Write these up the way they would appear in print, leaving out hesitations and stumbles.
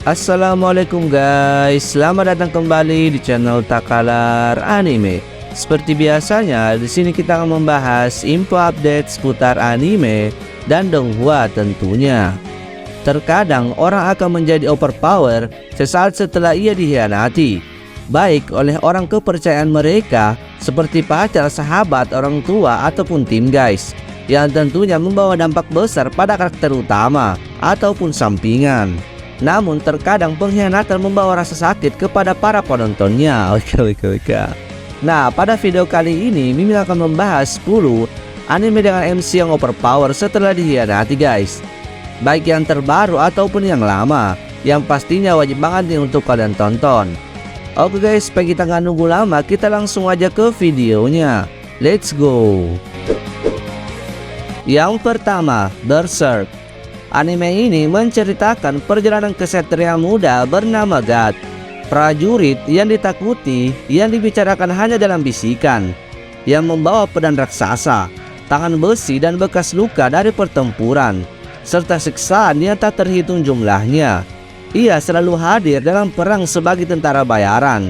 Assalamualaikum guys, selamat datang kembali di channel Takalar Anime. Seperti biasanya, di sini kita akan membahas info update seputar anime dan donghua tentunya. Terkadang orang akan menjadi overpower sesaat setelah ia dikhianati, baik oleh orang kepercayaan mereka seperti pacar, sahabat, orang tua, ataupun tim guys, yang tentunya membawa dampak besar pada karakter utama ataupun sampingan. Namun terkadang pengkhianatan membawa rasa sakit kepada para penontonnya. Oke. Nah, pada video kali ini Mimin akan membahas 10 anime dengan MC yang overpower setelah dikhianati guys, baik yang terbaru ataupun yang lama, yang pastinya wajib banget nih untuk kalian tonton. Oke guys, supaya kita nggak nunggu lama, kita langsung aja ke videonya. Let's go. Yang pertama, Berserk. Anime ini menceritakan perjalanan kesatria muda bernama God, prajurit yang ditakuti yang dibicarakan hanya dalam bisikan, yang membawa pedang raksasa, tangan besi dan bekas luka dari pertempuran, serta siksaan yang tak terhitung jumlahnya. Ia selalu hadir dalam perang sebagai tentara bayaran,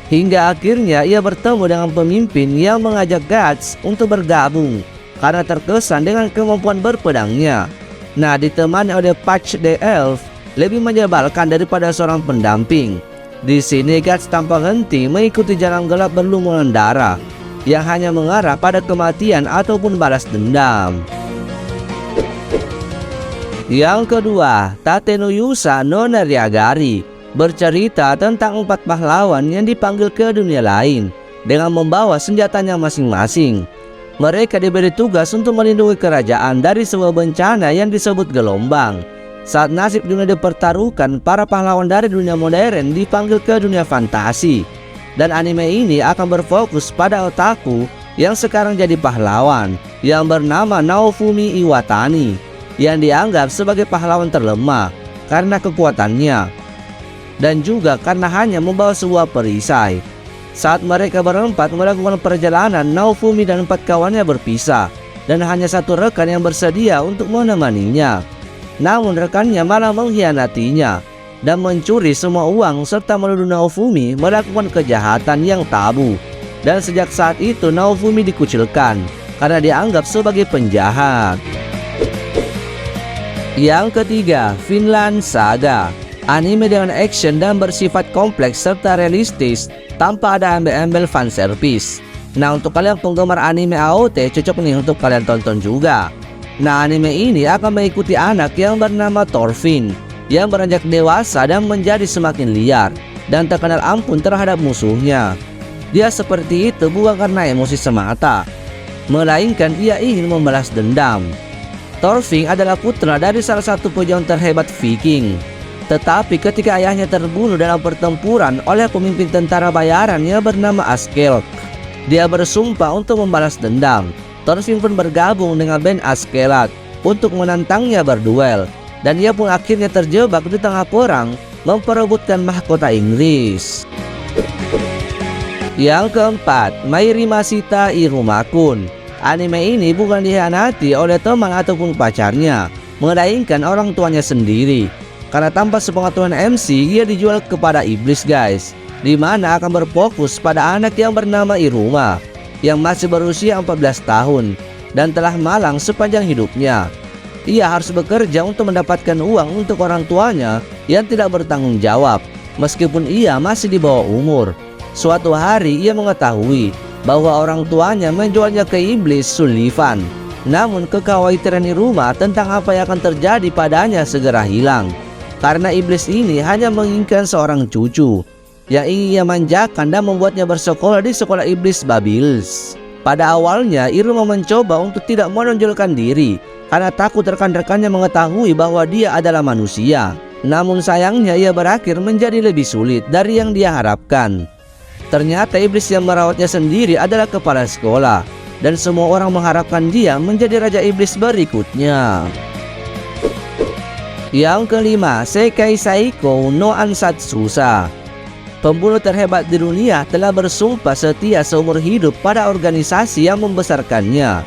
hingga akhirnya ia bertemu dengan pemimpin yang mengajak Guts untuk bergabung karena terkesan dengan kemampuan berpedangnya. Nah, ditemani oleh Patch the Elf, lebih menyebalkan daripada seorang pendamping. Di sini Guts tanpa henti mengikuti jalan gelap berlumuran darah yang hanya mengarah pada kematian ataupun balas dendam. Yang kedua, Tate no Yusa no Nariagari, bercerita tentang 4 pahlawan yang dipanggil ke dunia lain dengan membawa senjatanya masing-masing. Mereka diberi tugas untuk melindungi kerajaan dari sebuah bencana yang disebut gelombang. Saat nasib dunia dipertaruhkan, para pahlawan dari dunia modern dipanggil ke dunia fantasi. Dan anime ini akan berfokus pada otaku yang sekarang jadi pahlawan, yang bernama Naofumi Iwatani, yang dianggap sebagai pahlawan terlemah karena kekuatannya, dan juga karena hanya membawa sebuah perisai. Saat mereka berempat melakukan perjalanan, Naofumi dan 4 kawannya berpisah, dan hanya satu rekan yang bersedia untuk menemaninya. Namun rekannya malah mengkhianatinya dan mencuri semua uang serta menuduh Naofumi melakukan kejahatan yang tabu. Dan sejak saat itu Naofumi dikucilkan karena dianggap sebagai penjahat. Yang ketiga, Vinland Saga. Anime dengan action dan bersifat kompleks serta realistis tanpa ada embel-embel fanservice. Nah, untuk kalian penggemar anime AOT, cocok nih untuk kalian tonton juga. Nah, anime ini akan mengikuti anak yang bernama Thorfinn, yang beranjak dewasa dan menjadi semakin liar dan terkenal ampun terhadap musuhnya. Dia seperti itu bukan karena emosi semata, melainkan ia ingin membalas dendam. Thorfinn adalah putra dari salah satu pejuang terhebat Viking. Tetapi ketika ayahnya terbunuh dalam pertempuran oleh pemimpin tentara bayaran yang bernama Askelk, dia bersumpah untuk membalas dendam. Thorfinn pun bergabung dengan band Askelak untuk menantangnya berduel, dan ia pun akhirnya terjebak di tengah perang memperebutkan mahkota Inggris. Yang keempat, Mairi Mashita Irumakun. Anime ini bukan dikhianati oleh teman ataupun pacarnya, melainkan orang tuanya sendiri. Karena tanpa sepengetahuan MC, ia dijual kepada iblis guys, dimana akan berfokus pada anak yang bernama Iruma, yang masih berusia 14 tahun dan telah malang sepanjang hidupnya. Ia harus bekerja untuk mendapatkan uang untuk orang tuanya yang tidak bertanggung jawab, meskipun ia masih di bawah umur. Suatu hari ia mengetahui bahwa orang tuanya menjualnya ke iblis Sullivan. Namun kekhawatiran Iruma tentang apa yang akan terjadi padanya segera hilang, karena iblis ini hanya menginginkan seorang cucu yang ingin ia manjakan dan membuatnya bersekolah di sekolah iblis Babils. Pada awalnya Iruma mencoba untuk tidak menonjolkan diri karena takut rekan-rekannya mengetahui bahwa dia adalah manusia. Namun sayangnya ia berakhir menjadi lebih sulit dari yang dia harapkan. Ternyata iblis yang merawatnya sendiri adalah kepala sekolah, dan semua orang mengharapkan dia menjadi raja iblis berikutnya. Yang kelima, Sekai Saiko no Ansatsusa. Pembunuh terhebat di dunia telah bersumpah setia seumur hidup pada organisasi yang membesarkannya.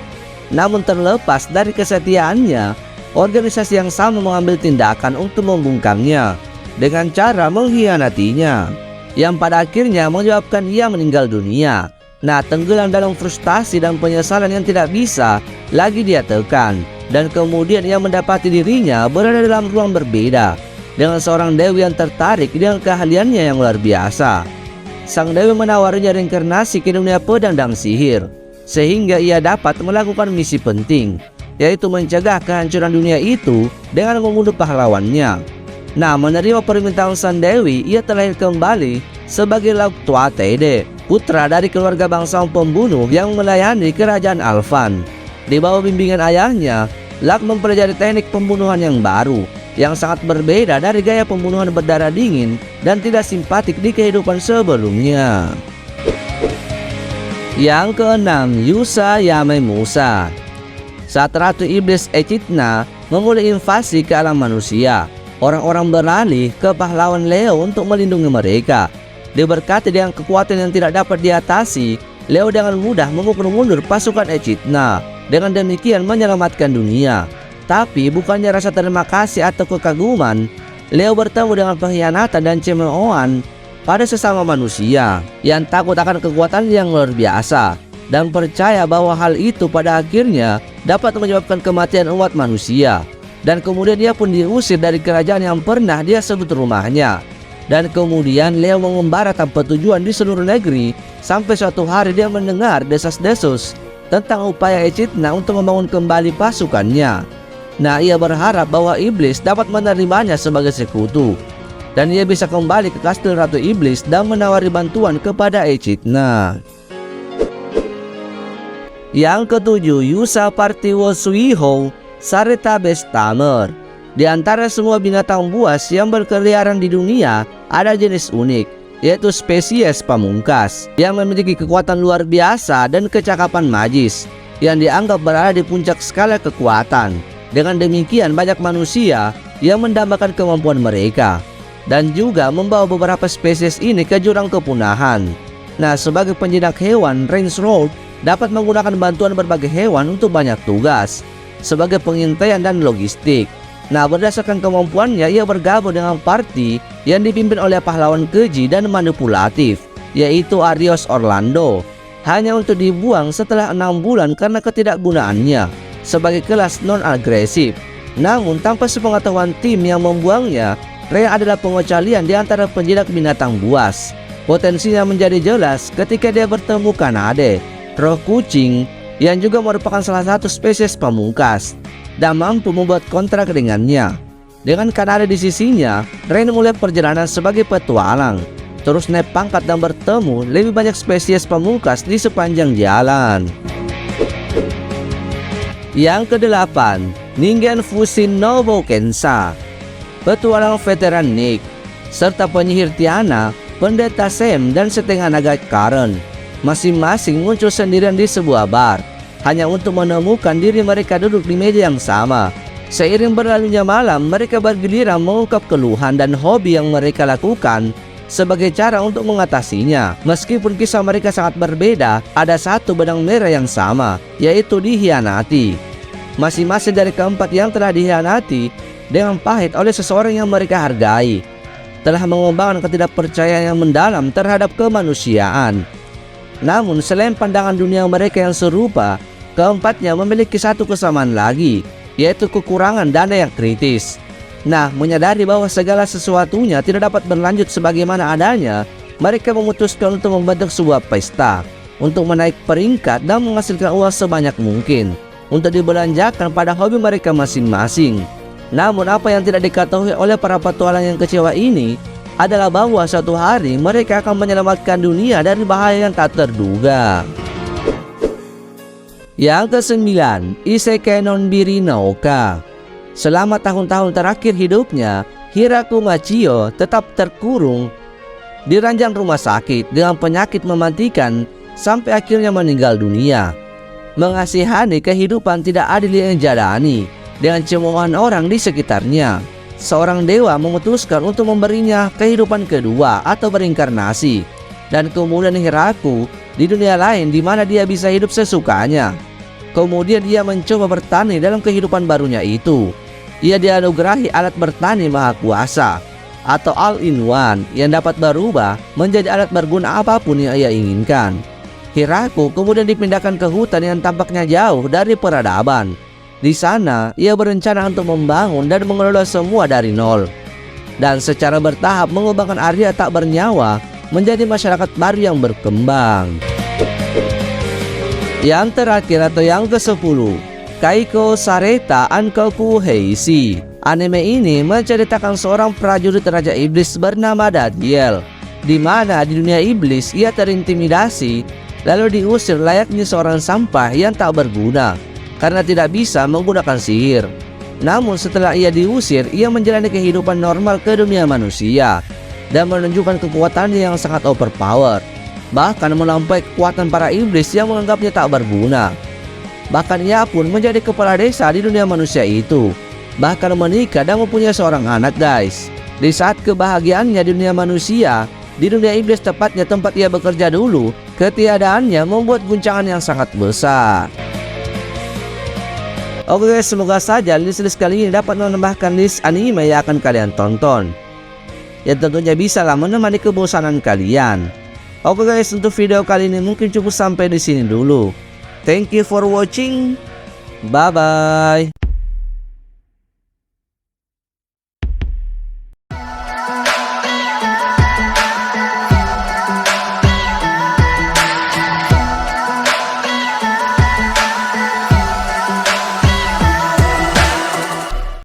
Namun terlepas dari kesetiaannya, organisasi yang sama mengambil tindakan untuk membungkamnya dengan cara mengkhianatinya, yang pada akhirnya menyebabkan ia meninggal dunia. Nah, tenggelam dalam frustasi dan penyesalan yang tidak bisa lagi dia tekan. Dan kemudian ia mendapati dirinya berada dalam ruang berbeda dengan seorang dewi yang tertarik dengan keahliannya yang luar biasa. Sang dewi menawarinya reinkarnasi ke dunia pedang dan sihir, sehingga ia dapat melakukan misi penting, yaitu mencegah kehancuran dunia itu dengan membunuh pahlawannya. Nah, menerima permintaan sang dewi, ia terlahir kembali sebagai Lauk Tua Tede, putra dari keluarga bangsawan pembunuh yang melayani kerajaan Alfan. Di bawah bimbingan ayahnya, Lauk mempelajari teknik pembunuhan yang baru, yang sangat berbeda dari gaya pembunuhan berdarah dingin dan tidak simpatik di kehidupan sebelumnya. Yang keenam, Yusa Yame Musa. Saat Ratu Iblis Echidna memulai invasi ke alam manusia, orang-orang beralih ke pahlawan Leo untuk melindungi mereka. Diberkati dengan kekuatan yang tidak dapat diatasi, Leo dengan mudah memukul mundur pasukan Echidna, dengan demikian menyelamatkan dunia. Tapi bukannya rasa terima kasih atau kekaguman, Leo bertemu dengan pengkhianatan dan cemoohan pada sesama manusia yang takut akan kekuatan yang luar biasa dan percaya bahwa hal itu pada akhirnya dapat menyebabkan kematian umat manusia. Dan kemudian dia pun diusir dari kerajaan yang pernah dia sebut rumahnya. Dan kemudian Leo mengembara tanpa tujuan di seluruh negeri, sampai suatu hari dia mendengar desas-desus tentang upaya Echidna untuk membangun kembali pasukannya. Nah, ia berharap bahwa iblis dapat menerimanya sebagai sekutu, dan ia bisa kembali ke kastil Ratu Iblis dan menawari bantuan kepada Echidna. Yang ketujuh, Yusa Partiwo Suiho Sarita Bestamer. Di antara semua binatang buas yang berkeliaran di dunia, ada jenis unik, yaitu spesies pamungkas yang memiliki kekuatan luar biasa dan kecakapan magis yang dianggap berada di puncak skala kekuatan. Dengan demikian, banyak manusia yang mendambakan kemampuan mereka dan juga membawa beberapa spesies ini ke jurang kepunahan. Nah, sebagai penjinak hewan, Range Road dapat menggunakan bantuan berbagai hewan untuk banyak tugas sebagai pengintaian dan logistik. Nah, berdasarkan kemampuannya, ia bergabung dengan party yang dipimpin oleh pahlawan keji dan manipulatif, yaitu Arios Orlando, hanya untuk dibuang setelah 6 bulan karena ketidakgunaannya sebagai kelas non-agresif. Namun, tanpa sepengetahuan tim yang membuangnya, Ray adalah pengecualian di antara penjinak binatang buas. Potensinya menjadi jelas ketika dia bertemu Kanade, roh kucing, yang juga merupakan salah satu spesies pamungkas, dan mampu membuat kontrak dengannya. Dengan Kanade di sisinya, Ray mulai perjalanan sebagai petualang, terus naik pangkat dan bertemu lebih banyak spesies pamungkas di sepanjang jalan. Yang kedelapan, Ningen Fushin Nobu Kensa. Petualang veteran Nick, serta penyihir Tiana, pendeta Sam, dan setengah naga Karen, masing-masing muncul sendirian di sebuah bar, hanya untuk menemukan diri mereka duduk di meja yang sama. Seiring berlalunya malam, mereka bergiliran mengungkap keluhan dan hobi yang mereka lakukan sebagai cara untuk mengatasinya. Meskipun kisah mereka sangat berbeda, ada satu benang merah yang sama, yaitu dikhianati. Masing-masing dari keempat yang telah dikhianati dengan pahit oleh seseorang yang mereka hargai, telah mengembangkan ketidakpercayaan yang mendalam terhadap kemanusiaan. Namun, selain pandangan dunia mereka yang serupa, keempatnya memiliki satu kesamaan lagi, yaitu kekurangan dana yang kritis. Nah, menyadari bahwa segala sesuatunya tidak dapat berlanjut sebagaimana adanya, mereka memutuskan untuk membentuk sebuah pesta untuk menaik peringkat dan menghasilkan uang sebanyak mungkin untuk dibelanjakan pada hobi mereka masing-masing. Namun, apa yang tidak diketahui oleh para petualang yang kecewa ini adalah bahwa suatu hari mereka akan menyelamatkan dunia dari bahaya yang tak terduga. Yang kesembilan, Isekai Nonbiri no Oka. Selama tahun-tahun terakhir hidupnya, Hiraku Machio tetap terkurung di ranjang rumah sakit dengan penyakit mematikan sampai akhirnya meninggal dunia. Mengasihani kehidupan tidak adil yang jalani dengan cemoohan orang di sekitarnya, seorang dewa memutuskan untuk memberinya kehidupan kedua atau berinkarnasi, dan kemudian Hiraku di dunia lain di mana dia bisa hidup sesukanya. Kemudian dia mencoba bertani dalam kehidupan barunya itu. Ia dianugerahi alat bertani maha kuasa atau all-in-one yang dapat berubah menjadi alat berguna apapun yang ia inginkan. Hiraku kemudian dipindahkan ke hutan yang tampaknya jauh dari peradaban. Di sana, ia berencana untuk membangun dan mengelola semua dari nol. Dan secara bertahap mengubahkan area tak bernyawa menjadi masyarakat baru yang berkembang. Yang terakhir atau yang ke-10, Kaiko Sareta Ankoku Heishi. Anime ini menceritakan seorang prajurit Raja Iblis bernama Dadiel, di mana di dunia iblis ia terintimidasi lalu diusir layaknya seorang sampah yang tak berguna karena tidak bisa menggunakan sihir. Namun setelah ia diusir, ia menjalani kehidupan normal ke dunia manusia dan menunjukkan kekuatannya yang sangat overpower, bahkan melampaui kekuatan para iblis yang menganggapnya tak berguna. Bahkan ia pun menjadi kepala desa di dunia manusia itu, bahkan menikah dan mempunyai seorang anak guys. Di saat kebahagiaannya di dunia manusia, di dunia iblis tepatnya tempat ia bekerja dulu, ketiadaannya membuat guncangan yang sangat besar. Oke guys, semoga saja list kali ini dapat menambahkan list anime yang akan kalian tonton, yang tentunya bisalah menemani kebosanan kalian. Oke guys, untuk video kali ini mungkin cukup sampai di sini dulu. Thank you for watching. Bye bye.